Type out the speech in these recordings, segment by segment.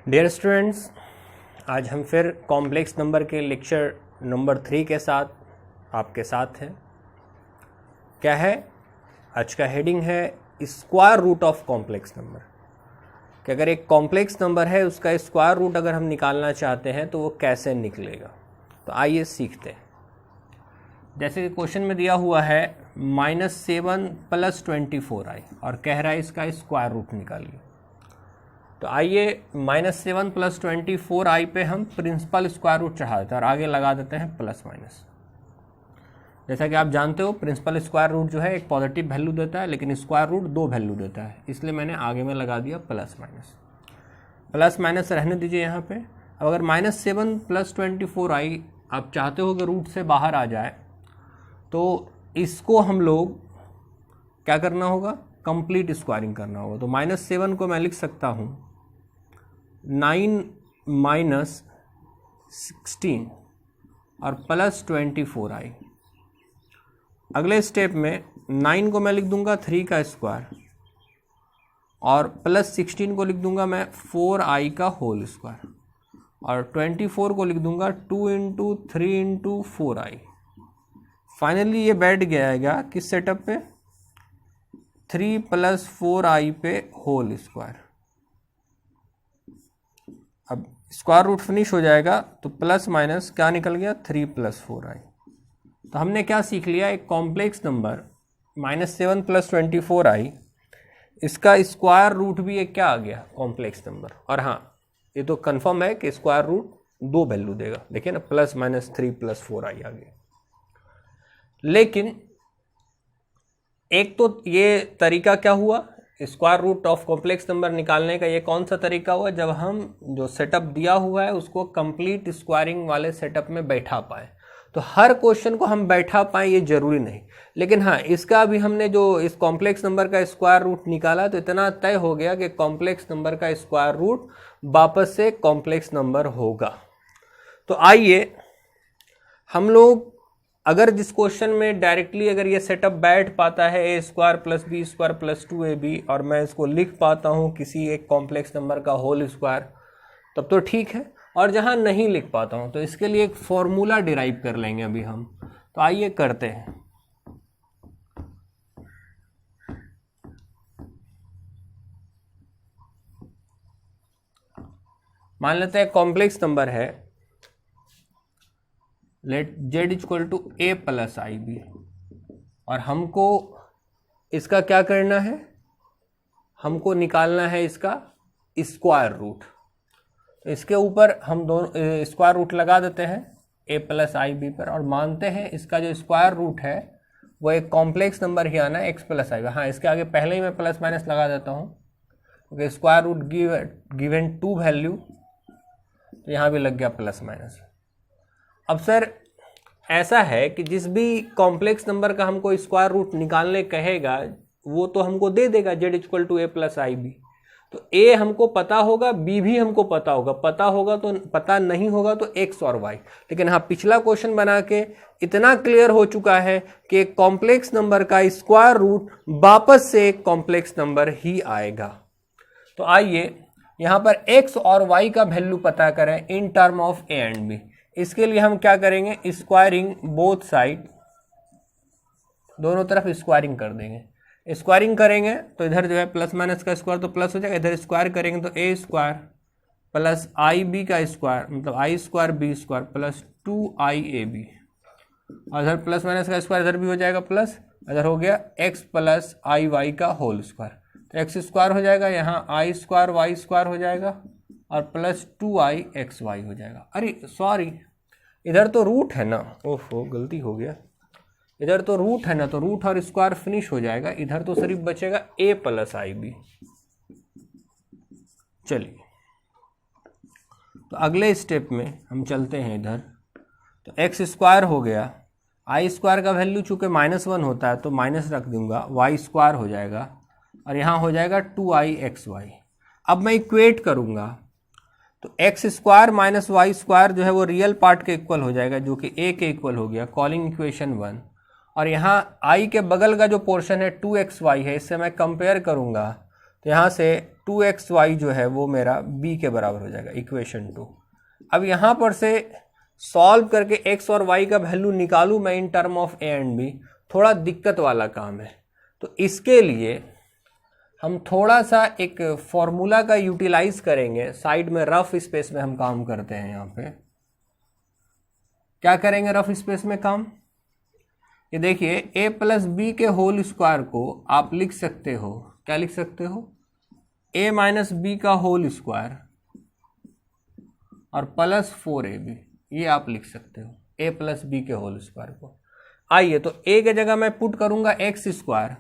Dear students, आज हम फिर कॉम्प्लेक्स नंबर के लेक्चर नंबर 3 के साथ आपके साथ हैं। क्या है आज का हेडिंग है square root of complex number. कि अगर एक कॉम्प्लेक्स नंबर है उसका स्क्वायर रूट अगर हम निकालना चाहते हैं तो वो कैसे निकलेगा। तो आइए सीखते हैं। जैसे कि क्वेश्चन में दिया हुआ है -7 + 24i और कह रहा है इसका स्क्वायर रूट निकालिए। तो आइए -7 + 24i पे हम प्रिंसिपल स्क्वायर रूट चढ़ा देते हैं और आगे लगा देते हैं प्लस माइनस। जैसा कि आप जानते हो प्रिंसिपल स्क्वायर रूट जो है एक पॉजिटिव वैल्यू देता है, लेकिन स्क्वायर रूट 2 वैल्यू देता है, इसलिए मैंने आगे में लगा दिया प्लस माइनस। प्लस माइनस रहने दीजिए यहाँ पे। अब अगर -7 + 24i आप चाहते हो कि रूट से बाहर आ जाए तो इसको हम लोग क्या करना होगा, कंप्लीट स्क्वायरिंग करना होगा। तो -7 को मैं लिख सकता हूँ 9 - 16 और प्लस 24i। अगले स्टेप में 9 को मैं लिख दूंगा 3 का स्क्वायर और प्लस 16 को लिख दूंगा मैं 4i का होल स्क्वायर और 24 को लिख दूंगा 2 × 3 × 4i। फाइनली ये बैठ जाएगा किस सेटअप पे, 3 + 4i पे होल स्क्वायर। अब स्क्वायर रूट फिनिश हो जाएगा तो प्लस माइनस क्या निकल गया, 3 + 4i। तो हमने क्या सीख लिया, एक कॉम्प्लेक्स नंबर -7 + 24i, इसका स्क्वायर रूट भी एक क्या आ गया, कॉम्प्लेक्स नंबर। और हाँ, ये तो कंफर्म है कि स्क्वायर रूट 2 वैल्यू देगा। देखिए ना, ±3 + 4i आ गया। लेकिन एक तो ये तरीका क्या हुआ square root of complex number निकालने का, ये कौन सा तरीका हुआ, जब हम जो सेटअप दिया हुआ है उसको कंप्लीट स्क्वायरिंग वाले सेटअप में बैठा पाए। तो हर क्वेश्चन को हम बैठा पाए ये जरूरी नहीं, लेकिन हाँ इसका भी हमने जो इस कॉम्प्लेक्स नंबर का स्क्वायर रूट निकाला तो इतना तय हो गया कि कॉम्प्लेक्स नंबर का स्क्वायर रूट वापस से कॉम्प्लेक्स नंबर होगा। तो आइए हम लोग अगर जिस क्वेश्चन में डायरेक्टली अगर ये सेटअप बैठ पाता है a² + b² + 2ab और मैं इसको लिख पाता हूँ किसी एक कॉम्प्लेक्स नंबर का होल स्क्वायर, तब तो ठीक है। और जहाँ नहीं लिख पाता हूँ तो इसके लिए एक फॉर्मूला डिराइव कर लेंगे अभी हम। तो आइए करते हैं। मान लेते हैं कॉम्प्लेक्स नंबर है, लेट z = a + ib और हमको इसका क्या करना है, हमको निकालना है इसका स्क्वायर रूट। इसके ऊपर हम दोनों स्क्वायर रूट लगा देते हैं a + ib पर और मानते हैं इसका जो स्क्वायर रूट है वो एक कॉम्प्लेक्स नंबर ही आना है x + i। हाँ, इसके आगे पहले ही मैं प्लस माइनस लगा देता हूँ क्योंकि स्क्वायर रूट गिवन 2 वैल्यू, तो यहाँ भी लग गया प्लस माइनस। अब सर ऐसा है कि जिस भी कॉम्प्लेक्स नंबर का हमको स्क्वायर रूट निकालने कहेगा वो तो हमको दे देगा z = a + ib। तो a हमको पता होगा, b भी हमको पता होगा, पता होगा तो पता नहीं होगा तो x और y। लेकिन हाँ, पिछला क्वेश्चन बना के इतना क्लियर हो चुका है कि एक कॉम्प्लेक्स नंबर का स्क्वायर रूट वापस से एक कॉम्प्लेक्स नंबर ही आएगा। तो आइए यहाँ पर x और y का वैल्यू पता करें in term of a and b। इसके लिए हम क्या करेंगे, स्क्वायरिंग बोथ साइड, दोनों तरफ स्क्वायरिंग कर देंगे। स्क्वायरिंग करेंगे तो इधर जो है प्लस माइनस का स्क्वायर तो प्लस हो जाएगा, इधर स्क्वायर करेंगे तो a² + ib का स्क्वायर मतलब i² b² + 2iab और इधर प्लस माइनस का स्क्वायर इधर भी हो जाएगा प्लस, इधर हो गया x + iy का होल स्क्वायर। तो x² हो जाएगा, यहाँ i² y² हो जाएगा और प्लस 2ixy हो जाएगा। अरे सॉरी, इधर तो रूट है ना, ओहो गलती हो गया, इधर तो रूट है ना, तो रूट और स्क्वायर फिनिश हो जाएगा, इधर तो सिर्फ बचेगा a + ib। चलिए तो अगले स्टेप में हम चलते हैं इधर। तो x² हो गया, i² का वैल्यू चूंकि -1 होता है तो माइनस रख दूंगा, y² हो जाएगा और यहाँ हो जाएगा 2ixy। अब मैं इक्वेट करूंगा तो x² - y² जो है वो रियल पार्ट के इक्वल हो जाएगा जो कि a के इक्वल हो गया, कॉलिंग इक्वेशन 1। और यहाँ i के बगल का जो पोर्शन है 2xy है, इससे मैं कंपेयर करूंगा तो यहाँ से 2xy जो है वो मेरा b के बराबर हो जाएगा, इक्वेशन 2। अब यहाँ पर से सॉल्व करके x और y का वैल्यू निकालूँ मैं in term of a and b, थोड़ा दिक्कत वाला काम है। तो इसके लिए हम थोड़ा सा एक फॉर्मूला का यूटिलाइज करेंगे। साइड में रफ स्पेस में हम काम करते हैं। यहाँ पे क्या करेंगे रफ स्पेस में काम? ये देखिए a प्लस बी के होल स्क्वायर को आप लिख सकते हो, क्या लिख सकते हो? a माइनस बी का होल स्क्वायर और प्लस 4ab, ये आप लिख सकते हो a प्लस बी के होल स्क्वायर को। आइए तो a के जगह मैं पुट करूंगा एक्स स्क्वायर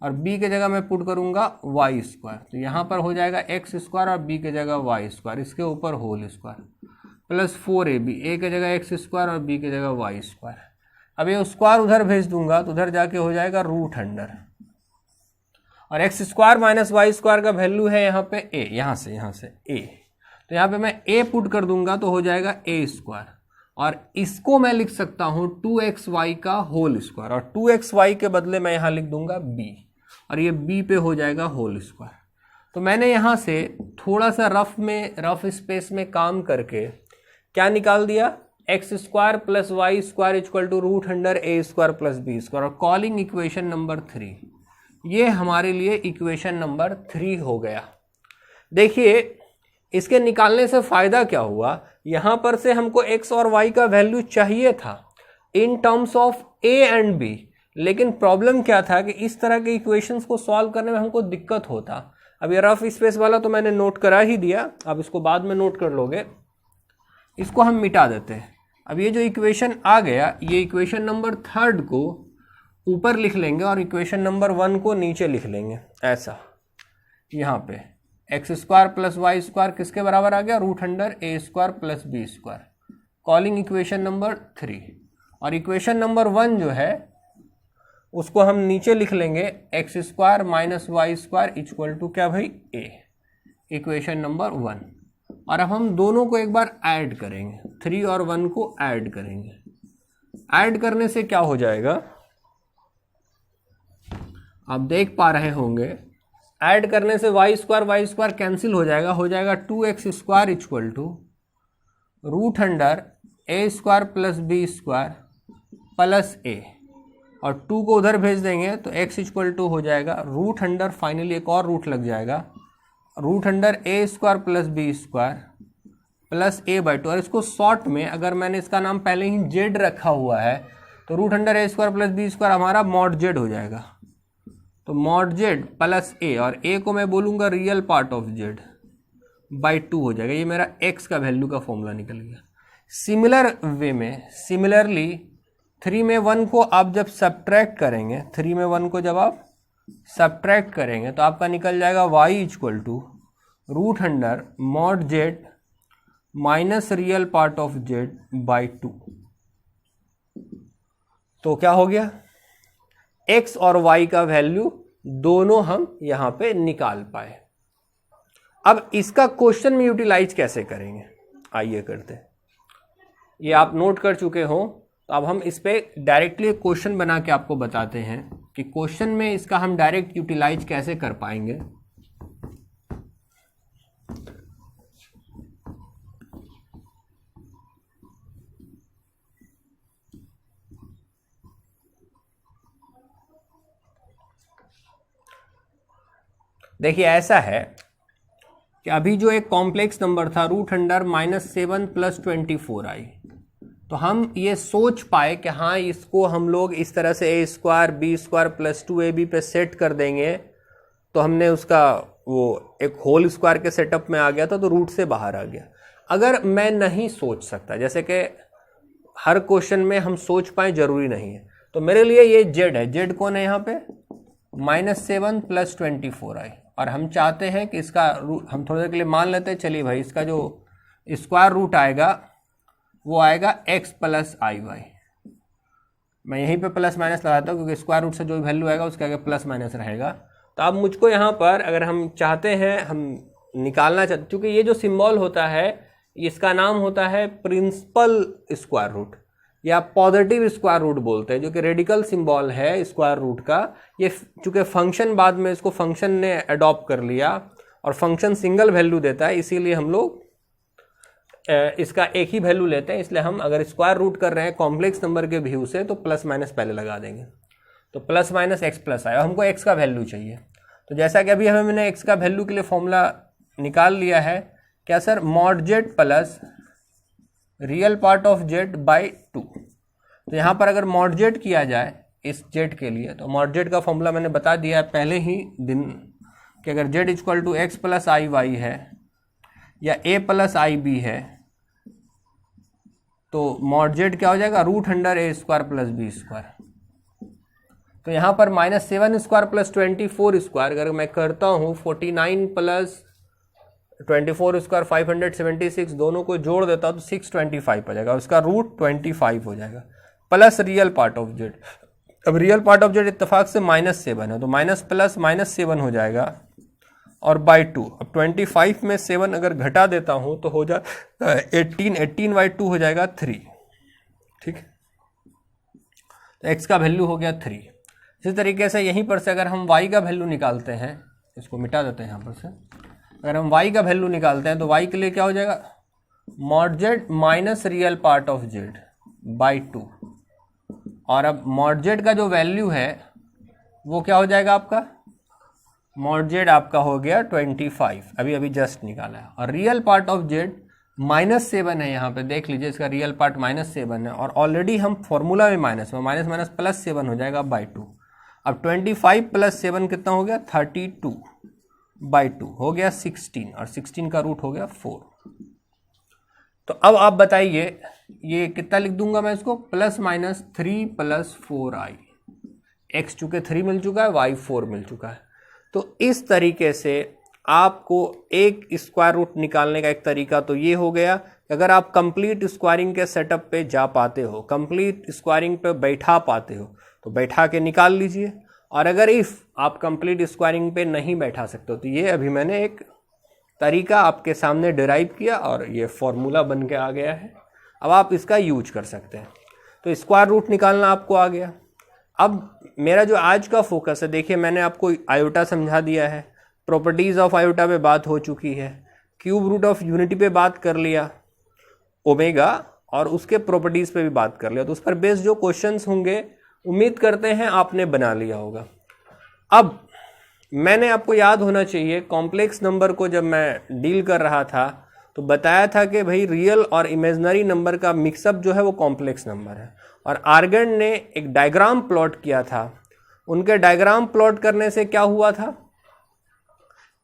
और b के जगह मैं पुट करूंगा वाई स्क्वायर। तो यहाँ पर हो जाएगा एक्स स्क्वायर और b के जगह वाई स्क्वायर, इसके ऊपर whole square plus 4ab, a के जगह एक्स स्क्वायर और b के जगह वाई स्क्वायर। अब ये स्क्वायर उधर भेज दूंगा तो उधर जाके हो जाएगा रूट अंडर, और x square minus y square का वैल्यू है यहाँ पे a, यहाँ से a, तो यहाँ पे मैं a पुट कर दूंगा तो हो जाएगा a स्क्वायर, और इसको मैं लिख सकता हूँ 2xy का होल स्क्वायर, और 2xy के बदले मैं यहाँ लिख दूंगा b, और ये b पे हो जाएगा होल स्क्वायर। तो मैंने यहाँ से थोड़ा सा रफ स्पेस में काम करके क्या निकाल दिया? X square plus y square equal to root under a square plus b square, और कॉलिंग इक्वेशन नंबर 3। ये हमारे लिए इक्वेशन नंबर 3 हो गया। देखिए इसके निकालने से फायदा क्या हुआ? यहाँ पर से हमको x और y का वैल्यू चाहिए था in terms of a and b, लेकिन प्रॉब्लम क्या था कि इस तरह के इक्वेशंस को सॉल्व करने में हमको दिक्कत होता। अब ये रफ स्पेस वाला तो मैंने नोट करा ही दिया, अब इसको बाद में नोट कर लोगे। इसको हम मिटा देते हैं। अब ये जो इक्वेशन आ गया, ये इक्वेशन नंबर 3 को ऊपर लिख लेंगे और इक्वेशन नंबर 1 को नीचे लिख लेंगे ऐसा। यहाँ पे x square plus y square किसके बराबर आ गया? Root under a square plus b square, calling equation number 3। और इक्वेशन नंबर 1 जो है उसको हम नीचे लिख लेंगे x square minus y square equal to क्या भाई? a, equation number 1। और अब हम दोनों को एक बार ऐड करेंगे, 3 और 1 को ऐड करेंगे। ऐड करने से क्या हो जाएगा आप देख पा रहे होंगे, ऐड करने से वाई स्क्वायर कैंसिल हो जाएगा 2x square equal to root under a square plus b square plus a, और 2 को उधर भेज देंगे तो x इक्वल टू हो जाएगा रूट अंडर, फाइनली एक और रूट लग जाएगा, root under a square plus b square plus a/2। और इसको शॉर्ट में अगर मैंने इसका नाम पहले ही z रखा हुआ है तो root under a square plus b square हमारा मॉड z हो जाएगा। तो मॉड z प्लस a, और a को मैं बोलूँगा real part of z by 2 हो जाएगा। ये मेरा x का वैल्यू का फॉर्मूला निकल गया। सिमिलर वे में, सिमिलरली 3 में 1 को आप जब सब्ट्रैक्ट करेंगे, 3 में 1 को जब आप सब्ट्रैक्ट करेंगे तो आपका निकल जाएगा y equal to root under mod z minus real part of z by 2। तो क्या हो गया? x और y का वैल्यू दोनों हम यहां पे निकाल पाए। अब इसका क्वेश्चन में यूटिलाइज कैसे करेंगे आइए करते हैं। ये आप नोट कर चुके हो, तो अब हम इस पे डायरेक्टली एक क्वेश्चन बना के आपको बताते हैं कि क्वेश्चन में इसका हम डायरेक्ट यूटिलाइज कैसे कर पाएंगे। देखिए ऐसा है कि अभी जो एक कॉम्प्लेक्स नंबर था रूट अंडर -7 + 24i, तो हम ये सोच पाए कि हाँ इसको हम लोग इस तरह से a square b square plus 2ab पे सेट कर देंगे, तो हमने उसका वो एक होल स्क्वायर के सेटअप में आ गया था, तो रूट से बाहर आ गया। अगर मैं नहीं सोच सकता, जैसे कि हर क्वेश्चन में हम सोच पाए जरूरी नहीं है, तो मेरे लिए ये z है। z कौन है यहाँ पे? -7 + 24i, और हम चाहते हैं कि इसका हम थोड़ी देर के लिए मान लेते हैं, चलिए भाई इसका जो स्क्वायर रूट आएगा वो आएगा x + iy। मैं यहीं पे प्लस माइनस लगाता हूँ क्योंकि स्क्वायर रूट से जो वैल्यू आएगा उसके आगे प्लस माइनस रहेगा। तो अब मुझको यहाँ पर अगर हम चाहते हैं, हम निकालना चाहते, क्योंकि ये जो सिंबल होता है इसका नाम होता है प्रिंसिपल स्क्वायर रूट। या पॉजिटिव स्क्वायर रूट बोलते हैं, जो कि रेडिकल सिंबल है स्क्वायर रूट का। ये चूंकि फंक्शन बाद में इसको फंक्शन ने अडॉप्ट कर लिया और फंक्शन सिंगल वैल्यू देता है, इसीलिए हम लोग इसका एक ही वैल्यू लेते हैं। इसलिए हम अगर स्क्वायर रूट कर रहे हैं कॉम्प्लेक्स नंबर के व्यू से तो प्लस माइनस पहले लगा देंगे, तो प्लस माइनस एक्स प्लस आया। हमको एक्स का वैल्यू चाहिए, तो जैसा कि अभी हमने एक्स का वैल्यू के लिए फॉर्मूला निकाल लिया है, क्या sir, mod Z plus real part of Z by 2। तो यहाँ पर अगर मॉड जेड किया जाए इस जेड के लिए, तो मॉड जेड का फॉर्मूला मैंने बता दिया है पहले ही दिन कि अगर Z equal to x plus i y है या ए प्लस आई बी है, तो मॉड जेड क्या हो जाएगा, रूट अंडर ए स्क्वायर प्लस बी स्क्वायर। तो यहाँ पर -7 स्क्वायर प्लस 24 स्क्वायर अगर मैं करता हूँ, 49 प्लस 24 स्क्वायर 576, दोनों को जोड़ देता हूँ तो 625 हो जाएगा, उसका रूट 25 हो जाएगा, plus real part of z. अब रियल पार्ट ऑफ जेड इत्तेफाक से -7 है, तो माइनस प्लस -7 हो जाएगा और बाई 2। अब 25 में 7 अगर घटा देता हूँ तो हो जाए 18 बाई 2 हो जाएगा 3। ठीक, तो एक्स का वैल्यू हो गया 3। इसी तरीके से यहीं पर से अगर हम वाई का वैल्यू निकालते हैं, इसको मिटा देते हैं यहाँ पर से, अगर हम y का वैल्यू निकालते हैं तो y के लिए क्या हो जाएगा, mod Z minus real part of Z by 2। और अब मॉड जेड का जो वैल्यू है वो क्या हो जाएगा आपका, मॉड जेड आपका हो गया 25, अभी अभी जस्ट निकाला है। और रियल पार्ट ऑफ जेड -7 है, यहाँ पे देख लीजिए इसका रियल पार्ट -7 है, और ऑलरेडी हम फॉर्मूला में माइनस माइनस प्लस 7 हो जाएगा बाई 2। अब 25 प्लस 7 कितना हो गया, 32 बाई 2 हो गया 16, और 16 का रूट हो गया 4। तो अब आप बताइए ये कितना लिख दूंगा मैं इसको, plus minus 3 plus 4i। X चूंकि 3 मिल चुका है, वाई 4 मिल चुका है। तो इस तरीके से आपको एक स्क्वायर रूट निकालने का एक तरीका तो ये हो गया कि अगर आप कंप्लीट स्क्वायरिंग के सेटअप पे जा पाते हो, कंप्लीट स्क्वायरिंग पे बैठा पाते हो, तो बैठा के निकाल लीजिए। और अगर इफ़ आप कंप्लीट स्क्वायरिंग पे नहीं बैठा सकते हो, तो ये अभी मैंने एक तरीका आपके सामने डिराइव किया और ये फॉर्मूला बन के आ गया है। अब आप इसका यूज कर सकते हैं। तो स्क्वायर रूट निकालना आपको आ गया। अब मेरा जो आज का फोकस है, देखिए मैंने आपको आयोटा समझा दिया है, प्रॉपर्टीज़ ऑफ आयोटा पे बात हो चुकी है, क्यूब रूट ऑफ यूनिटी पे बात कर लिया, ओमेगा और उसके प्रॉपर्टीज़ पे भी बात कर लिया। तो उस पर बेस्ड जो क्वेश्चंस होंगे उम्मीद करते हैं आपने बना लिया होगा। अब मैंने आपको याद होना चाहिए, कॉम्प्लेक्स नंबर को जब मैं डील कर रहा था तो बताया था कि भाई रियल और इमेजिनरी नंबर का मिक्सअप जो है वो कॉम्प्लेक्स नंबर है। और आर्गन ने एक डायग्राम प्लॉट किया था। उनके डायग्राम प्लॉट करने से क्या हुआ था,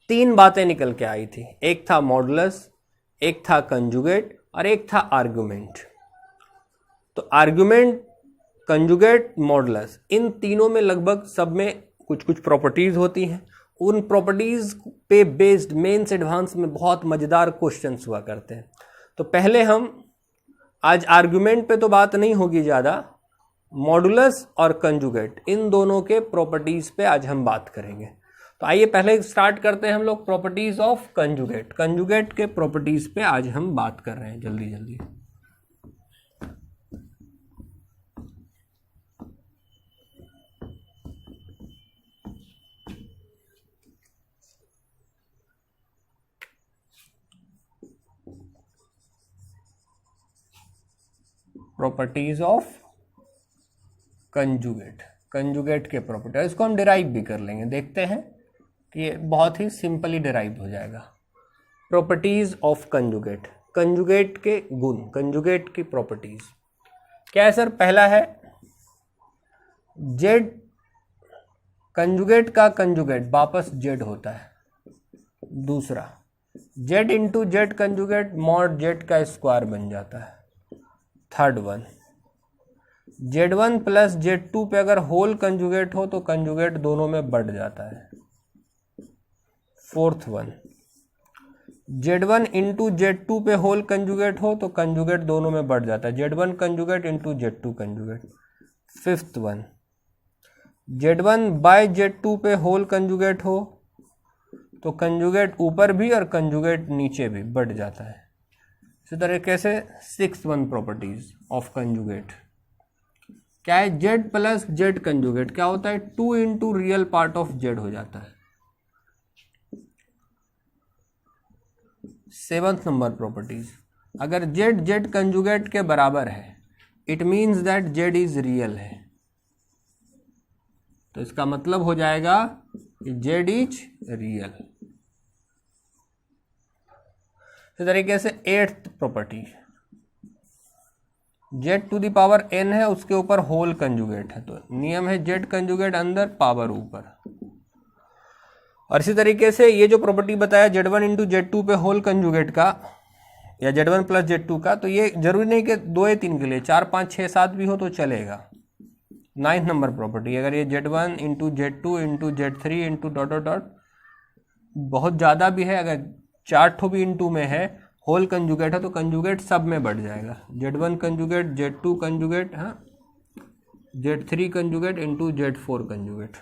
3 बातें निकल के आई थी। एक था मॉडुलस, एक था कंजुगेट और एक था आर्गुमेंट। तो आर्गुमेंट, कंजुगेट, मॉडुलस, इन तीनों में लगभग सब में कुछ कुछ प्रॉपर्टीज़ होती हैं। उन प्रॉपर्टीज़ पे बेस्ड मेंस एडवांस में बहुत मज़ेदार क्वेश्चंस हुआ करते हैं। तो पहले हम आज आर्गुमेंट पे तो बात नहीं होगी ज़्यादा, मॉडुलस और कंजुगेट इन दोनों के प्रॉपर्टीज़ पे आज हम बात करेंगे। तो आइए पहले स्टार्ट करते हैं हम लोग प्रॉपर्टीज़ ऑफ कंजुगेट। कंजुगेट के प्रॉपर्टीज़ पे आज हम बात कर रहे हैं जल्दी जल्दी। प्रॉपर्टीज ऑफ कंजुगेट, कंजुगेट के प्रॉपर्टी, इसको हम डिराइव भी कर लेंगे, देखते हैं कि ये बहुत ही सिंपली डिराइव हो जाएगा। प्रॉपर्टीज ऑफ कंजुगेट, कंजुगेट के गुण, कंजुगेट की प्रॉपर्टीज क्या है सर। पहला है जेड, कंजुगेट का कंजुगेट वापस जेड होता है। दूसरा, Z into Z conjugate mod Z का स्क्वायर बन जाता है। Third one, Z1 plus Z2 पे अगर होल कंजुगेट हो तो कंजुगेट दोनों में बढ़ जाता है। Fourth one, Z1 into Z2 पे होल कंजुगेट हो तो कंजुगेट दोनों में बढ़ जाता है, Z1 conjugate into Z2 conjugate. Fifth one, Z1 by Z2 पे होल कंजुगेट हो तो कंजुगेट ऊपर भी और कंजुगेट नीचे भी बढ़ जाता है। इसी तरीके से sixth one, properties of conjugate, क्या है, जेड प्लस जेड कंजुगेट क्या होता है, 2 into real part of Z हो जाता है। 7th नंबर प्रॉपर्टीज, अगर जेड जेड कंजुगेट के बराबर है it means that Z is real है, तो इसका मतलब हो जाएगा कि जेड इज रियल। इस तरीके से 8th property, Z to the power n है, उसके ऊपर होल कंजुगेट है, तो नियम है जेड कंजुगेट अंदर पावर ऊपर। और इसी तरीके से ये जो प्रॉपर्टी बताया Z1 इंटू Z2 पे होल कंजुगेट का या Z1 प्लस Z2 का, तो ये जरूरी नहीं कि 2 या 3 के लिए 4 5 6 7 भी हो तो चलेगा। 9th नंबर प्रॉपर्टी, अगर ये Z1 into Z2 into Z3 into dot dot dot बहुत ज़्यादा भी है, अगर 4 ठो भी इंटू में है, होल कंजुगेट है, तो कंजुगेट सब में बढ़ जाएगा। Z1 कंजुगेट, Z2 कंजुगेट, हाँ, Z3 conjugate into Z4 conjugate.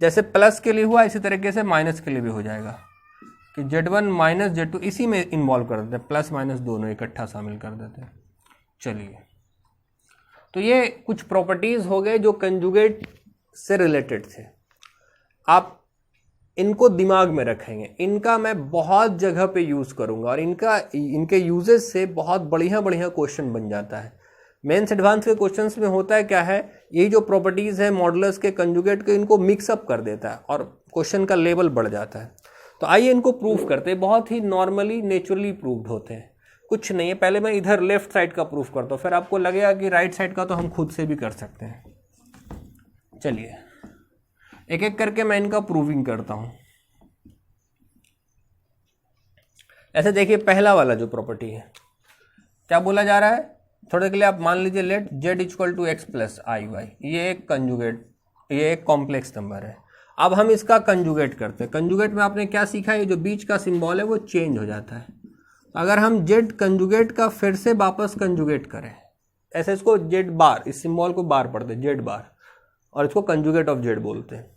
जैसे प्लस के लिए हुआ इसी तरीके से माइनस के लिए भी हो जाएगा कि Z1 माइनस Z2 इसी में इन्वॉल्व कर देते हैं, प्लस माइनस दोनों इकट्ठा शामिल कर देते हैं। चलिए, तो ये कुछ प्रॉपर्टीज हो गए जो कंजुगेट से रिलेटेड थे। आप इनको दिमाग में रखेंगे, इनका मैं बहुत जगह पे यूज करूंगा और इनके यूजेस से बहुत बढ़िया बढ़िया क्वेश्चन बन जाता है। मेंस एडवांस के क्वेश्चंस में होता है क्या है, यही जो प्रॉपर्टीज है मॉडुलस के कंजुगेट के, इनको मिक्सअप कर देता है और क्वेश्चन का लेवल बढ़ जाता है। तो आइए इनको प्रूफ करते हैं, बहुत ही नॉर्मली नेचुरली प्रूव्ड होते हैं, कुछ नहीं है। पहले मैं इधर लेफ्ट साइड का प्रूफ करता हूँ, फिर आपको लगेगा कि राइट साइड का तो हम खुद से भी कर सकते हैं। चलिए एक एक करके मैं इनका प्रूविंग करता हूँ। ऐसे देखिए, पहला वाला जो प्रॉपर्टी है, क्या बोला जा रहा है, थोड़े के लिए आप मान लीजिए let Z equal to x plus i y, ये एक कंजुगेट, ये एक कॉम्प्लेक्स नंबर है। अब हम इसका कंजुगेट करते हैं। कंजुगेट में आपने क्या सीखा, ये जो बीच का सिंबल है वो चेंज हो जाता है। अगर हम जेड कंजुगेट का फिर से वापस कंजुगेट करें, ऐसे इसको जेड बार, इस सिंबल को बार पढ़ते हैं जेड बार, और इसको कंजुगेट ऑफ जेड बोलते हैं।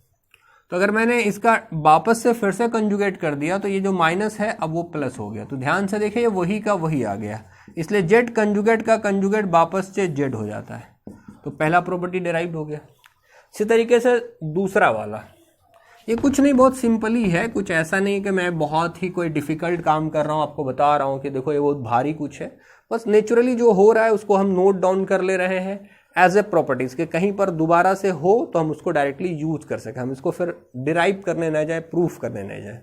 तो अगर मैंने इसका वापस से फिर से कंजुगेट कर दिया तो ये जो माइनस है अब वो प्लस हो गया। तो ध्यान से देखिए, ये वही का वही आ गया, इसलिए जेड कंजुगेट का कंजुगेट वापस से जेड हो जाता है। तो पहला प्रॉपर्टी डिराइव्ड हो गया। इसी तरीके से दूसरा वाला, ये कुछ नहीं, बहुत सिंपल ही है, कुछ ऐसा नहीं कि मैं बहुत ही कोई डिफिकल्ट काम कर रहा हूँ, आपको बता रहा हूँ कि देखो ये बहुत भारी कुछ है। बस नेचुरली जो हो रहा है उसको हम नोट डाउन कर ले रहे हैं एज ए प्रॉपर्टीज के, कहीं पर दोबारा से हो तो हम उसको डायरेक्टली यूज कर सकें, हम इसको फिर डिराइव करने न जाए, प्रूफ करने न जाए।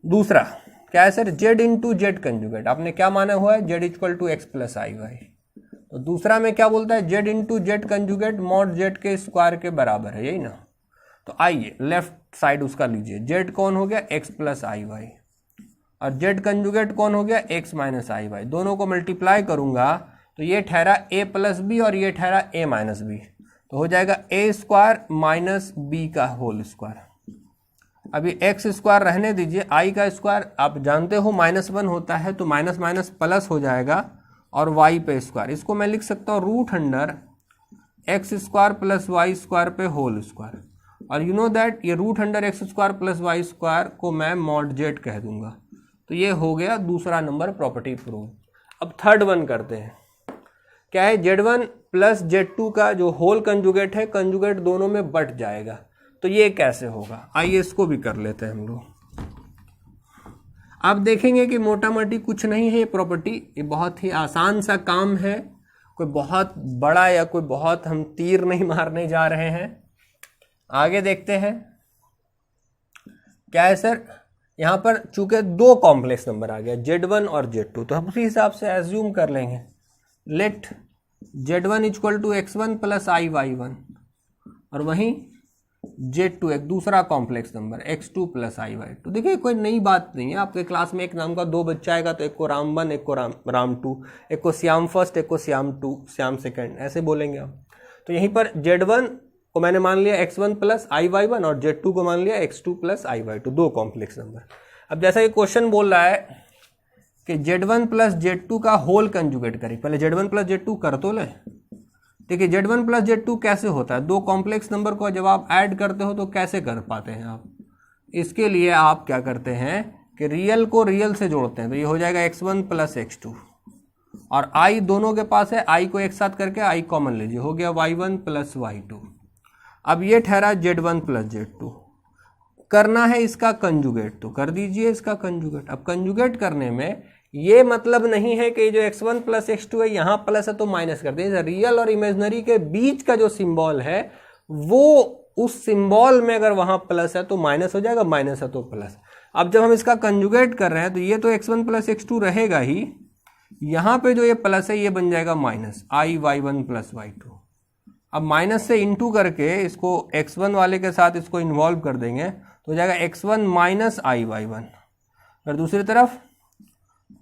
दूसरा क्या है sir, Z into Z conjugate, आपने क्या माना हुआ है, Z equal to x plus i y. तो दूसरा में क्या बोलता है, Z into Z conjugate mod Z के स्क्वायर के बराबर है, यही ना। तो आइए लेफ्ट साइड उसका लीजिए, जेड कौन हो गया, एक्स प्लस आई वाई, और जेड कंजुगेट कौन हो गया, एक्स माइनस आई वाई। दोनों को मल्टीप्लाई करूंगा तो ये ठहरा a प्लस बी और ये ठहरा a माइनस बी, तो हो जाएगा a स्क्वायर माइनस बी का होल स्क्वायर। अभी एक्स स्क्वायर रहने दीजिए, i का स्क्वायर आप जानते हो -1 होता है, तो माइनस माइनस प्लस हो जाएगा, और y पे स्क्वायर, इसको मैं लिख सकता हूँ root under x square plus y square पे होल स्क्वायर। और यू नो दैट ये root under x square plus y square को मैं मॉड जेड कह दूंगा। तो ये हो गया दूसरा नंबर प्रॉपर्टी प्रूव। अब थर्ड वन करते हैं, क्या है, Z1 प्लस Z2 का जो होल कंजुगेट है, कंजुगेट दोनों में बट जाएगा। तो ये कैसे होगा, आइए इसको भी कर लेते हैं हम लोग। आप देखेंगे कि मोटा मोटी कुछ नहीं है ये प्रॉपर्टी, ये बहुत ही आसान सा काम है, कोई बहुत बड़ा या कोई बहुत हम तीर नहीं मारने जा रहे हैं। आगे देखते हैं क्या है सर, यहां पर चूंकि 2 कॉम्प्लेक्स नंबर आ गया Z1 और Z2, तो हम उसी हिसाब से एज्यूम कर लेंगे, let Z1 equal to x1 plus i y one, और वहीं Z2 एक दूसरा complex number x2 plus i y two. देखिए कोई नई बात नहीं है, आपके क्लास में एक नाम का 2 बच्चा आएगा तो एक को राम 1, एक को राम 2, एक को श्याम फर्स्ट, एक को श्याम 2, श्याम सेकंड, ऐसे बोलेंगे आप। तो यहीं पर Z1 को मैंने मान लिया x1 plus i y one और Z2 को मान लिया x2 plus i y two, 2 complex number. अब जैसा कि क्वेश्चन बोल रहा है कि Z1 प्लस Z2 का होल कंजुगेट करें, पहले Z1 प्लस Z2 कर तो लें। देखिए Z1 प्लस Z2 कैसे होता है, 2 कॉम्प्लेक्स नंबर को जब आप ऐड करते हो तो कैसे कर पाते हैं आप, इसके लिए आप क्या करते हैं कि रियल को रियल से जोड़ते हैं, तो ये हो जाएगा x1 प्लस x2, और i दोनों के पास है, i को एक साथ करके i कॉमन लीजिए, हो गया y1 प्लस y2। अब ये ठहरा z1 प्लस z2। करना है इसका कंजुगेट, तो कर दीजिए इसका कंजुगेट। अब कंजुगेट करने में ये मतलब नहीं है कि जो x1 प्लस x2 है यहाँ प्लस है तो माइनस कर दें। रियल और इमेजनरी के बीच का जो सिंबल है वो उस सिंबल में अगर वहां प्लस है तो माइनस हो जाएगा, माइनस है तो प्लस। अब जब हम इसका कंजुगेट कर रहे हैं तो ये तो x1 प्लस x2 रहेगा ही, यहाँ पे जो ये प्लस है ये बन जाएगा minus i y1 plus y2। अब माइनस से इंटू करके इसको x1 वाले के साथ इसको इन्वॉल्व कर देंगे तो हो जाएगा x1 माइनस i y1, और दूसरी तरफ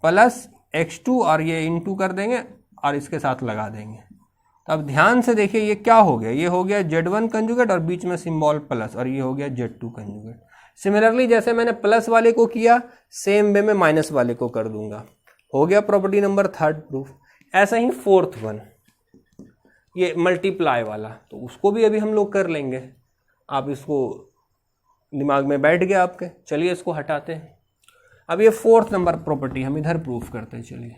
प्लस x2 और ये इंटू कर देंगे और इसके साथ लगा देंगे। तो अब ध्यान से देखिए ये क्या हो गया, ये हो गया z1 कंजुगेट और बीच में सिंबल प्लस, और ये हो गया z2 कंजुगेट। सिमिलरली जैसे मैंने प्लस वाले को किया सेम वे में माइनस वाले को कर दूंगा। हो गया प्रॉपर्टी नंबर 3 प्रूफ। ऐसा ही 4th वन, ये मल्टीप्लाई वाला, तो उसको भी अभी हम लोग कर लेंगे। आप इसको दिमाग में बैठ गया आपके, चलिए इसको हटाते हैं। अब ये 4th नंबर प्रॉपर्टी हम इधर प्रूफ करते हैं। चलिए,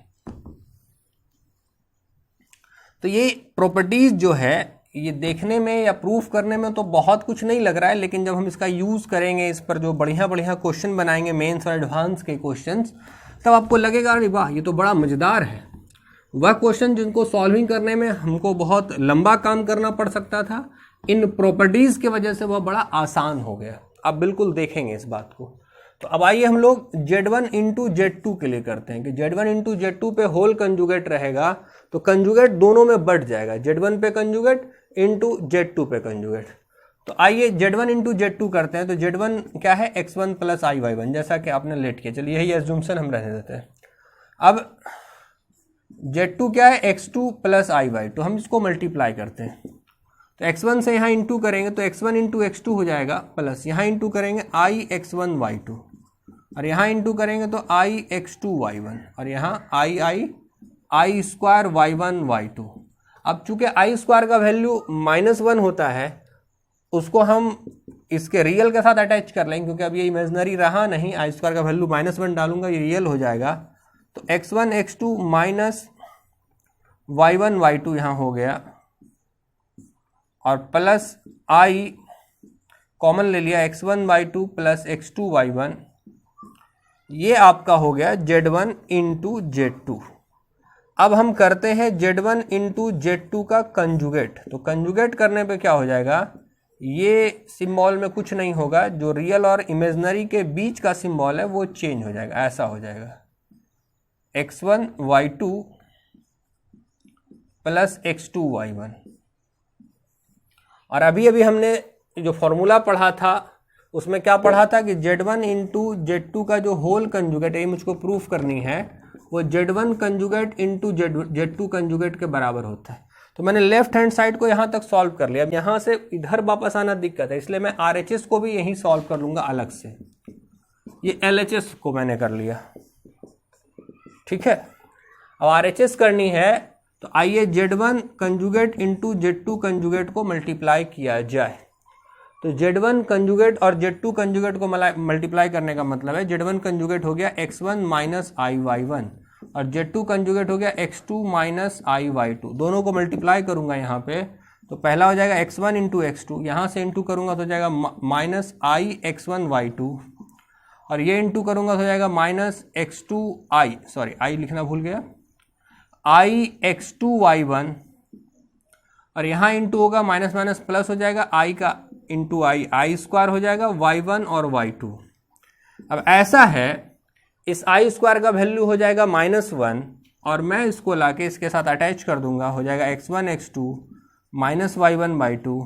तो ये प्रॉपर्टीज जो है ये देखने में या प्रूफ करने में तो बहुत कुछ नहीं लग रहा है, लेकिन जब हम इसका यूज करेंगे, इस पर जो बढ़िया बढ़िया क्वेश्चन बनाएंगे मेंस और एडवांस के क्वेश्चंस, तब आपको लगेगा अरे वाह ये तो बड़ा मजेदार है। वह क्वेश्चन जिनको सॉल्विंग करने में हमको बहुत लंबा काम करना पड़ सकता था, इन प्रॉपर्टीज की वजह से वह बड़ा आसान हो गया। आप बिल्कुल देखेंगे इस बात को। तो अब आइए हम लोग z1 इंटू z2 के लिए करते हैं कि z1 इंटू z2 पे होल कंजुगेट रहेगा तो कंजुगेट दोनों में बढ़ जाएगा, z1 पे कंजुगेट इंटू z2 पे कंजुगेट। तो आइए z1 इंटू z2 करते हैं। तो z1 क्या है, x1 प्लस i y1, जैसा कि आपने लेट किया। चलिए यही एज्यूम्पशन हम रहने देते हैं। अब z2 क्या है, x2 प्लस i y2, हम इसको मल्टीप्लाई करते हैं। तो x1 से यहाँ इंटू करेंगे तो x1 इंटू x2 हो जाएगा, प्लस यहाँ इंटू करेंगे i x1 y2, और यहाँ इंटू करेंगे तो i x2 y1, और यहाँ i स्क्वायर y1 y2। अब चूंकि i स्क्वायर का वैल्यू -1 होता है, उसको हम इसके रियल के साथ अटैच कर लेंगे, क्योंकि अब ये इमेजनरी रहा नहीं। i स्क्वायर का वैल्यू -1 डालूंगा, ये रियल हो जाएगा। तो x1 x2 minus y1 y2 यहाँ हो गया, और प्लस i कॉमन ले लिया, x1 y2 plus x2 y1, ये आपका हो गया z1 इंटू z2। अब हम करते हैं z1 इंटू z2 का कंजुगेट। तो कंजुगेट करने पे क्या हो जाएगा, ये सिंबल में कुछ नहीं होगा, जो रियल और इमेजनरी के बीच का सिंबल है वो चेंज हो जाएगा, ऐसा हो जाएगा x1 y2 plus x2 y1। और अभी अभी हमने जो फॉर्मूला पढ़ा था उसमें क्या पढ़ा था कि z1 इंटू z2 का जो होल कंजुगेट है, मुझको प्रूफ करनी है, वो z1 conjugate into z2 conjugate के बराबर होता है। तो मैंने लेफ्ट हैंड साइड को यहाँ तक सॉल्व कर लिया। अब यहाँ से इधर वापस आना दिक्कत है, इसलिए मैं RHS को भी यहीं सॉल्व कर लूँगा अलग से। ये LHS को मैंने कर लिया, ठीक है। अब RHS करनी है तो आइए z1 conjugate into z2 conjugate को मल्टीप्लाई किया जाए। तो z1 कंजुगेट और z2 कंजुगेट को मल्टीप्लाई करने का मतलब है z1 कंजुगेट हो गया x1 माइनस i y1, और z2 कंजुगेट हो गया x2 माइनस i y2। दोनों को मल्टीप्लाई करूंगा यहाँ पे, तो पहला हो जाएगा x1 इंटू x2, यहाँ से इंटू करूंगा तो हो जाएगा माइनस i x1 y2, और ये इंटू करूंगा तो हो जाएगा minus x2 i, sorry i लिखना भूल गया, i x2 y1, और यहाँ इंटू होगा माइनस माइनस प्लस हो जाएगा, i का इंटू i स्क्वायर हो जाएगा y1 और y2। अब ऐसा है, इस i स्क्वायर का वैल्यू हो जाएगा -1, और मैं इसको लाके इसके साथ अटैच कर दूंगा, हो जाएगा x1 x2 minus y1 y2।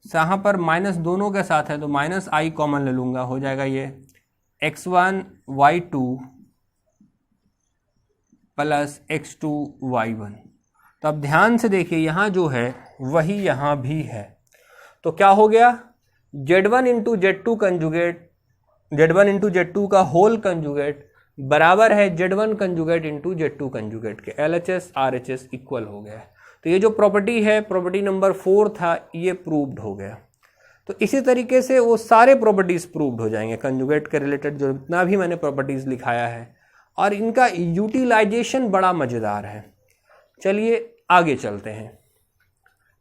यहाँ पर माइनस दोनों के साथ है तो माइनस i कॉमन ले लूंगा, हो जाएगा ये x1 y2 plus x2 y1। तो अब ध्यान से देखिए यहाँ जो है वही यहाँ भी है। तो क्या हो गया, z1 into z2 conjugate, z1 into z2 का होल कंजुगेट बराबर है z1 conjugate into z2 conjugate के। LHS RHS इक्वल हो गया। तो ये जो प्रॉपर्टी है, प्रॉपर्टी नंबर 4 था, ये प्रूव्ड हो गया। तो इसी तरीके से वो सारे प्रॉपर्टीज प्रूव्ड हो जाएंगे कंजुगेट के रिलेटेड, जो इतना भी मैंने प्रॉपर्टीज लिखाया है। और इनका यूटिलाइजेशन बड़ा मज़ेदार है। चलिए आगे चलते हैं,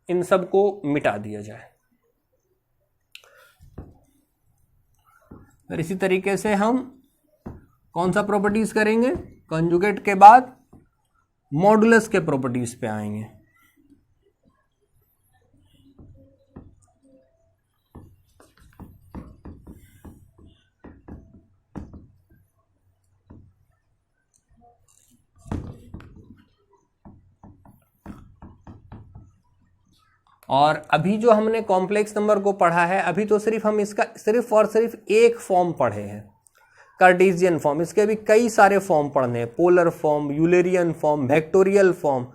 इन सब को मिटा दिया जाए। फिर इसी तरीके से हम कौन सा प्रॉपर्टीज करेंगे, कंजुगेट के बाद मॉडुलस के प्रॉपर्टीज पे आएंगे। और अभी जो हमने कॉम्प्लेक्स नंबर को पढ़ा है, अभी तो सिर्फ हम इसका सिर्फ और सिर्फ एक फॉर्म पढ़े हैं, कार्टेशियन फॉर्म। इसके भी कई सारे फॉर्म पढ़ने हैं, polar form, Eulerian form, vectorial form.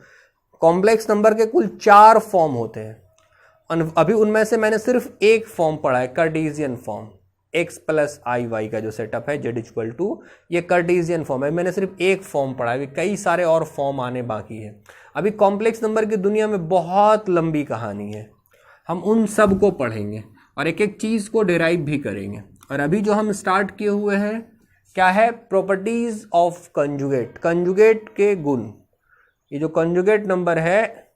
Complex number के कुल 4 फॉर्म होते हैं, अभी उनमें से मैंने सिर्फ एक फॉर्म पढ़ा है, Cartesian form. x plus i Y का जो सेटअप है z इक्वल टू, ये कार्टेशियन फॉर्म है। मैंने सिर्फ एक फॉर्म पढ़ा है, अभी कई सारे और फॉर्म आने बाकी है। अभी कॉम्प्लेक्स नंबर की दुनिया में बहुत लंबी कहानी है, हम उन सब को पढ़ेंगे और एक एक चीज़ को डिराइव भी करेंगे। और अभी जो हम स्टार्ट किए हुए हैं क्या है, प्रॉपर्टीज ऑफ कंजुगेट, कंजुगेट के गुण। ये जो कंजुगेट नंबर है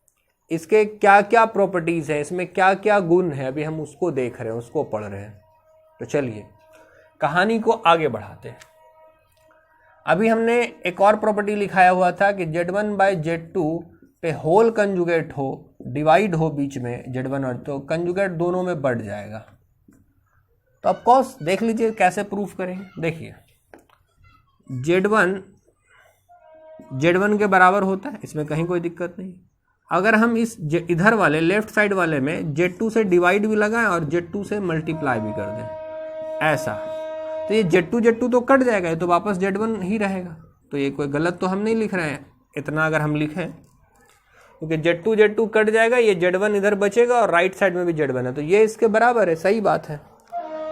इसके क्या क्या प्रॉपर्टीज है, इसमें क्या क्या गुण है, अभी हम उसको देख रहे हैं, उसको पढ़ रहे हैं। तो चलिए कहानी को आगे बढ़ाते हैं। अभी हमने एक और प्रॉपर्टी लिखाया हुआ था कि Z1 बाय Z2 पे होल कंजुगेट हो, डिवाइड हो बीच में Z1 और, तो कंजुगेट दोनों में बढ़ जाएगा। तो ऑफ कोर्स देख लीजिए कैसे प्रूफ करेंगे। देखिए Z1 के बराबर होता है, इसमें कहीं कोई दिक्कत नहीं। अगर हम इस इधर वाले लेफ्ट साइड वाले में Z2 से डिवाइड भी लगाएं और Z2 से मल्टीप्लाई भी कर दें ऐसा, तो ये Z2 तो कट जाएगा, ये तो वापस Z1 ही रहेगा। तो ये कोई गलत तो हम नहीं लिख रहे हैं, इतना अगर हम लिखें, क्योंकि Z2 कट जाएगा, ये Z1 इधर बचेगा और राइट साइड में भी Z1 है, तो ये इसके बराबर है, सही बात है।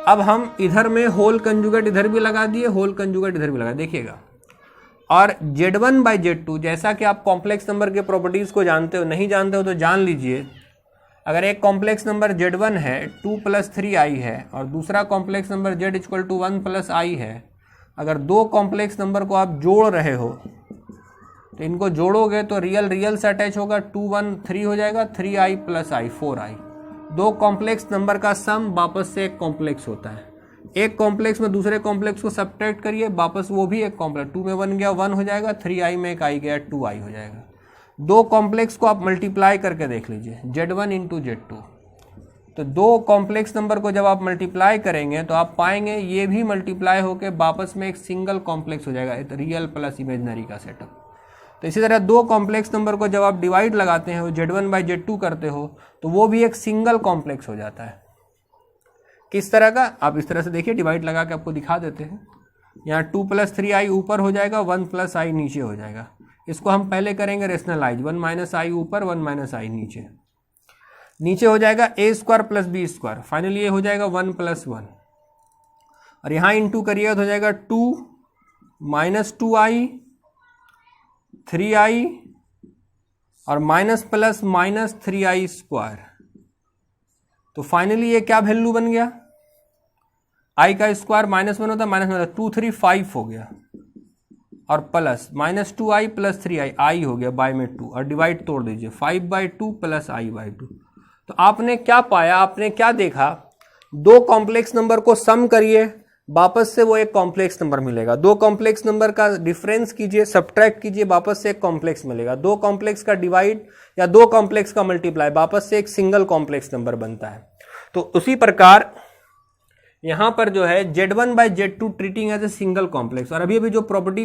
अब हम इधर में होल कंजुगेट इधर भी लगा दिए, होल कंजुगेट इधर भी लगा, देखिएगा। और Z1 बाई Z2, जैसा कि आप कॉम्प्लेक्स नंबर के प्रॉपर्टीज को जानते हो, नहीं जानते हो तो जान लीजिए। अगर एक कॉम्प्लेक्स नंबर Z1 है 2 + 3i है और दूसरा complex number Z equal to 1 + i है, अगर दो कॉम्प्लेक्स नंबर को आप जोड़ रहे हो तो इनको जोड़ोगे तो रियल से अटैच होगा, 2 1 3 हो जाएगा, 3i + i 4i। दो कॉम्प्लेक्स नंबर का सम वापस से एक कॉम्प्लेक्स होता है, एक कॉम्प्लेक्स में दूसरे कॉम्प्लेक्स को सब्ट्रैक्ट करिए, वापस वो भी एक कॉम्प्लेक्स, 2 में 1 गया 1 हो जाएगा, 3i में एक i गया 2i हो जाएगा। दो कॉम्प्लेक्स को आप मल्टीप्लाई करके देख लीजिए, Z1 × Z2। तो दो कॉम्प्लेक्स नंबर को जब आप मल्टीप्लाई करेंगे तो आप पाएंगे ये भी मल्टीप्लाई होके वापस में एक सिंगल कॉम्प्लेक्स हो जाएगा, रियल प्लस इमेजिनरी का सेटअप। तो इसी तरह दो कॉम्प्लेक्स नंबर को जब आप डिवाइड लगाते हो, Z1 बाई Z2 करते हो, तो वो भी एक सिंगल कॉम्प्लेक्स हो जाता है। किस तरह का, आप इस तरह से देखिए, डिवाइड लगा के आपको दिखा देते हैं। यहाँ 2 + 3i ऊपर हो जाएगा, 1 + i नीचे हो जाएगा। इसको हम पहले करेंगे रेशनलाइज, 1 - i ऊपर, 1 - i नीचे हो जाएगा, a² + b²। फाइनली ये हो जाएगा 1 + 1, और यहाँ इंटू करिएगा तो हो जाएगा 2 - 2i 3i और माइनस प्लस माइनस 3i²। तो फाइनली ये क्या वैल्यू बन गया, i का स्क्वायर -1 होता है, -1 2 3 5 हो गया, और प्लस -2i + 3i, i हो गया बाय में 2, और डिवाइड तोड़ दीजिए, 5/2 + i/2। तो आपने क्या पाया, आपने क्या देखा, दो कॉम्प्लेक्स नंबर को सम करिए, वापस से वो एक कॉम्प्लेक्स नंबर मिलेगा। दो कॉम्प्लेक्स नंबर का डिफरेंस कीजिए, सब्ट्रैक्ट कीजिए, वापस से एक कॉम्प्लेक्स मिलेगा। दो कॉम्प्लेक्स का डिवाइड या दो कॉम्प्लेक्स का मल्टीप्लाई, वापस से एक सिंगल कॉम्प्लेक्स नंबर बनता है। तो उसी प्रकार यहां पर जो है Z1 by Z2 treating as a single complex. और अभी अभी जो प्रॉपर्टी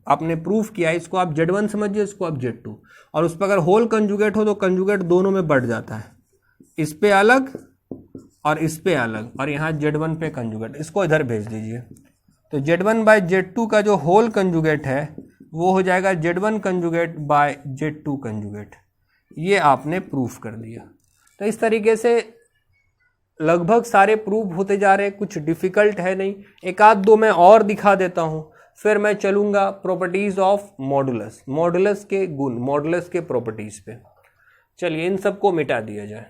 आपने प्रूफ किया है, इसको आप Z1 समझिए, इसको आप Z2, और उस पर अगर होल कंजुगेट हो तो कंजुगेट दोनों में बढ़ जाता है, इस पे अलग और इस पे अलग, और यहाँ Z1 पे कंजुगेट, इसको इधर भेज दीजिए। तो Z1 बाई Z2 का जो होल कंजुगेट है वो हो जाएगा Z1 conjugate bye Z2 conjugate. ये आपने प्रूफ कर दिया। तो इस तरीके से लगभग सारे प्रूफ होते जा रहे हैं, कुछ डिफिकल्ट है नहीं। एक आध दो मैं और दिखा देता हूं, फिर मैं चलूंगा प्रॉपर्टीज ऑफ मॉडुलस, मॉडुलस के गुण, मॉडुलस के प्रॉपर्टीज पे। चलिए इन सबको मिटा दिया जाए।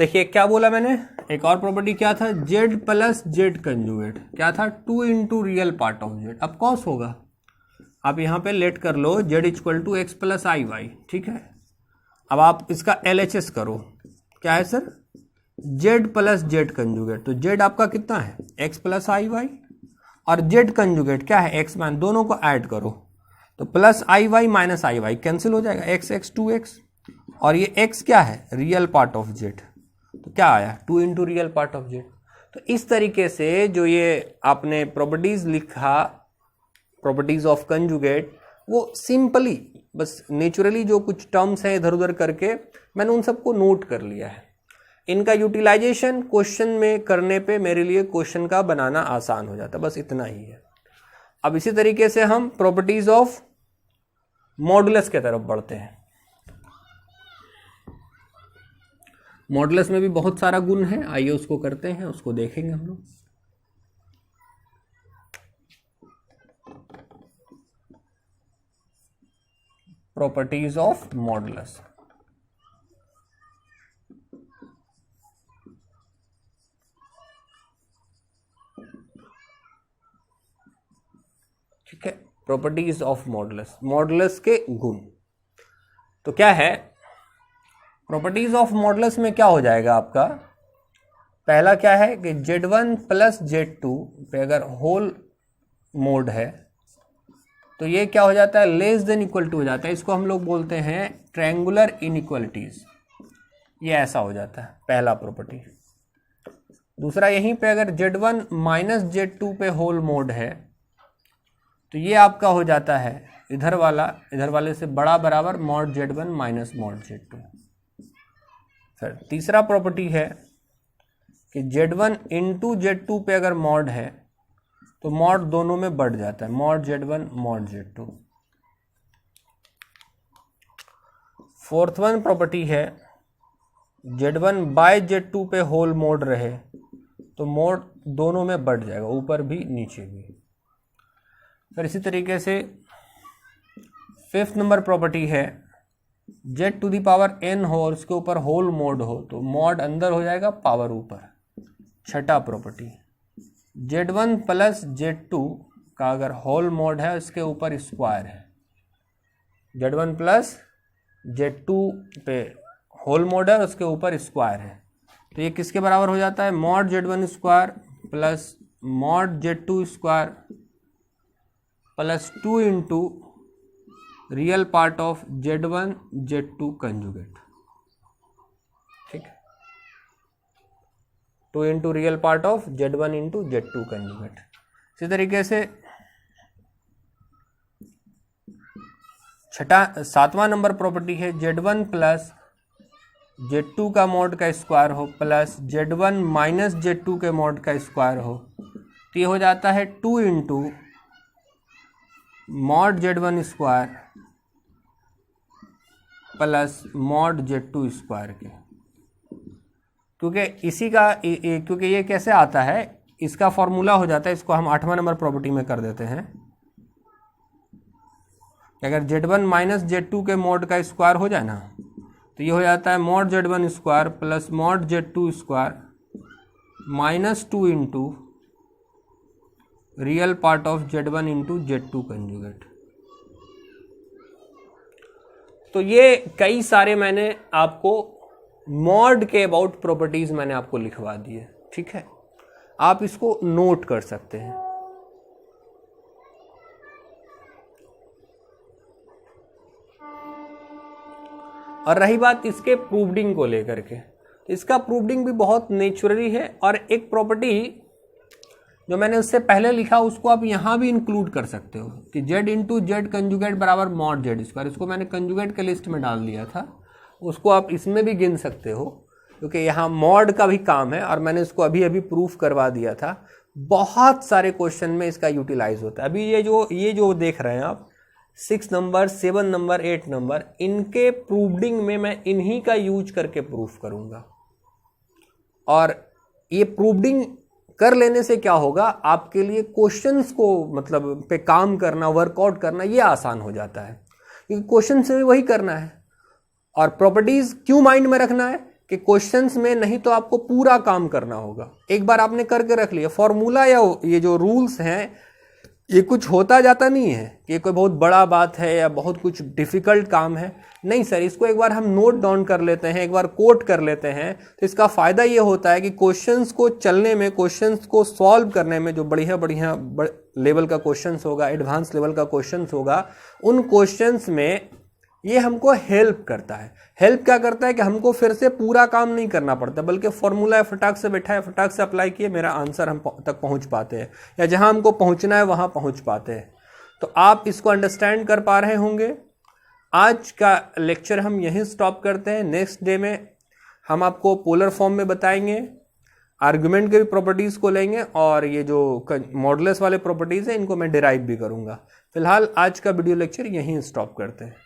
देखिए क्या बोला मैंने, एक और प्रॉपर्टी क्या था, जेड प्लस जेड कंजुगेट क्या था, 2 into real part of z. अब कॉस होगा, आप यहाँ पे लेट कर लो z equal to x plus i y, ठीक है। अब आप इसका LHS करो, क्या है sir, z plus z conjugate. तो जेड आपका कितना है, एक्स प्लस आई वाई, और जेड कंजुगेट क्या है, एक्स मान, दोनों को ऐड करो तो plus i y minus i y cancel हो जाएगा, एक्स एक्स 2x, और ये x क्या है, रियल पार्ट ऑफ जेड, तो क्या आया 2 into real part of Z. तो इस तरीके से जो ये आपने प्रॉपर्टीज लिखा, प्रॉपर्टीज ऑफ कंजुगेट, वो सिंपली बस नेचुरली जो कुछ टर्म्स हैं इधर उधर करके मैंने उन सबको नोट कर लिया है। इनका यूटिलाइजेशन क्वेश्चन में करने पे मेरे लिए क्वेश्चन का बनाना आसान हो जाता है, बस इतना ही है। अब इसी तरीके से हम प्रॉपर्टीज ऑफ मॉडुलस की तरफ बढ़ते हैं। मॉडुलस में भी बहुत सारा गुण है, आइए उसको करते हैं, उसको देखेंगे हम लोग। प्रॉपर्टीज ऑफ मॉडुलस, ठीक है, प्रॉपर्टीज ऑफ मॉडुलस, मॉडुलस के गुण। तो क्या है प्रॉपर्टीज ऑफ मॉडुलस में, क्या हो जाएगा आपका, पहला क्या है कि Z1 प्लस Z2 पे अगर होल मोड है तो ये क्या हो जाता है, लेस देन इक्वल टू हो जाता है, इसको हम लोग बोलते हैं ट्रायंगुलर इनइक्वालिटीज, ये ऐसा हो जाता है पहला प्रॉपर्टी। दूसरा, यहीं पे अगर Z1 माइनस Z2 पे होल मोड है तो ये आपका हो जाता है इधर वाले से बड़ा बराबर mod Z1 minus mod Z2। फिर तीसरा प्रॉपर्टी है कि Z1 इंटू Z2 पे अगर मॉड है तो मॉड दोनों में बढ़ जाता है, mod Z1 mod Z2। Fourth one property है Z1 बाय Z2 पे होल मोड रहे तो मोड दोनों में बढ़ जाएगा, ऊपर भी नीचे भी। फिर इसी तरीके से फिफ्थ नंबर प्रॉपर्टी है Z to the power n हो और उसके ऊपर होल मोड हो तो मॉड अंदर हो जाएगा, पावर ऊपर। छठा प्रॉपर्टी, Z1 प्लस Z2 का अगर होल मोड है उसके ऊपर स्क्वायर है, Z1 प्लस Z2 पे होल मोड है उसके ऊपर स्क्वायर है, तो ये किसके बराबर हो जाता है, mod Z1 square plus mod Z2 square plus 2 into real part of Z1 Z2 conjugate, ठीक है, 2 into real part of Z1 into Z2 conjugate. इसी तरीके से सातवां नंबर प्रॉपर्टी है Z1 प्लस Z2 का मॉड का स्क्वायर हो प्लस Z1 माइनस Z2 के मॉड का स्क्वायर हो, तो ये हो जाता है 2 into mod Z1 square plus mod Z2 square के, क्योंकि इसी का क्योंकि ये कैसे आता है, इसका फॉर्मूला हो जाता है, इसको हम 8वां नंबर प्रॉपर्टी में कर देते हैं। अगर Z1 माइनस Z2 के मॉड का स्क्वायर हो जाए ना तो ये हो जाता है mod Z1 square plus mod Z2 square minus 2 into real part of Z1 into Z2 conjugate. तो ये कई सारे मैंने आपको मॉड के अबाउट प्रॉपर्टीज मैंने आपको लिखवा दिए, ठीक है, आप इसको नोट कर सकते हैं। और रही बात इसके प्रूफडिंग को लेकर के, इसका प्रूफडिंग भी बहुत नेचुरली है, और एक प्रॉपर्टी जो मैंने उससे पहले लिखा उसको आप यहाँ भी इंक्लूड कर सकते हो कि Z इंटू जेड कंजुगेट बराबर मॉड Z स्क्वायर, इसको मैंने कंजुगेट के लिस्ट में डाल दिया था, उसको आप इसमें भी गिन सकते हो क्योंकि यहाँ मॉड का भी काम है, और मैंने इसको अभी अभी प्रूफ करवा दिया था। बहुत सारे क्वेश्चन में इसका यूटिलाइज होता है। अभी ये जो देख रहे हैं आप 6 नंबर 7 नंबर 8 नंबर, इनके प्रूफडिंग में मैं इन्हीं का यूज करके प्रूफ करूँगा, और ये प्रूफडिंग कर लेने से क्या होगा, आपके लिए क्वेश्चंस को मतलब पे काम करना, वर्कआउट करना ये आसान हो जाता है, क्योंकि क्वेश्चन से वही करना है। और प्रॉपर्टीज क्यों माइंड में रखना है कि क्वेश्चंस में नहीं तो आपको पूरा काम करना होगा। एक बार आपने करके रख लिया फॉर्मूला या ये जो रूल्स हैं, ये कुछ होता जाता नहीं है कि कोई बहुत बड़ा बात है या बहुत कुछ डिफिकल्ट काम है। नहीं सर, इसको एक बार हम नोट डाउन कर लेते हैं, एक बार कोट कर लेते हैं, तो इसका फ़ायदा ये होता है कि क्वेश्चंस को चलने में, क्वेश्चंस को सॉल्व करने में, जो बढ़िया बढ़िया लेवल का क्वेश्चंस होगा, एडवांस लेवल का क्वेश्चंस होगा, उन क्वेश्चंस में ये हमको हेल्प करता है। हेल्प क्या करता है कि हमको फिर से पूरा काम नहीं करना पड़ता, बल्कि फॉर्मूला है, फटाक से बैठा है, फटाक से अप्लाई किए, मेरा आंसर हम तक पहुंच पाते हैं, या जहां हमको पहुंचना है वहां पहुंच पाते हैं। तो आप इसको अंडरस्टैंड कर पा रहे होंगे। आज का लेक्चर हम यहीं स्टॉप करते हैं। नेक्स्ट डे में हम आपको पोलर फॉर्म में बताएंगे, आर्गुमेंट के भी प्रॉपर्टीज़ को लेंगे, और ये जो मॉडुलस वाले प्रॉपर्टीज़ हैं इनको मैं डिराइव भी करूँगा। फिलहाल आज का वीडियो लेक्चर यहीं स्टॉप करते हैं।